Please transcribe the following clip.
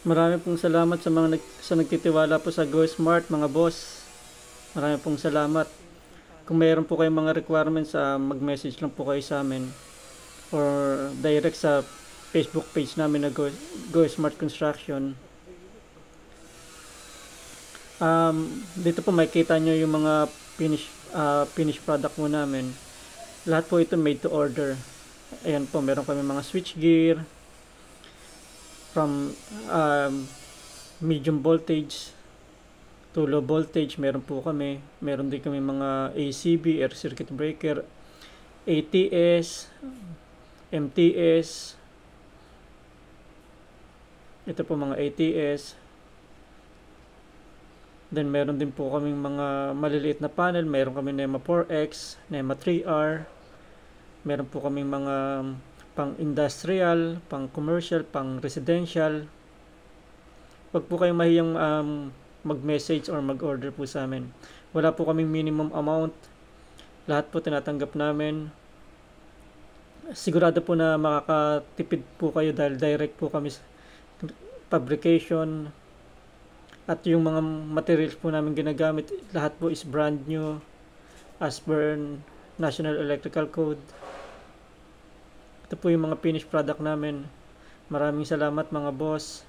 Marami pong salamat sa mga nagtitiwala po sa GoSmart, mga boss. Marami pong salamat. Kung mayroon po kayong mga requirements, mag-message lang po kayo sa amin or direct sa Facebook page namin na GoSmart Construction. Dito po makikita nyo yung mga finished product mo namin. Lahat po ito made to order. Ayan po, meron kami mga switchgear from medium voltage to low voltage. Meron po kami. Meron din kami mga ACB, air circuit breaker, ATS, MTS. Ito po mga ATS. Then meron din po kaming mga maliliit na panel. Meron kami NEMA 4X, NEMA 3R. Meron po kaming mga pang industrial, pang commercial, pang residential. Huwag po kayong mahiyang mag-message or mag-order po sa amin. Wala po kaming minimum amount. Lahat po tinatanggap namin. Sigurado po na makakatipid po kayo dahil direct po kami sa fabrication. At yung mga materials po namin ginagamit, lahat po is brand new as per National Electrical Code. Ito po yung mga finished product namin. Maraming salamat mga boss.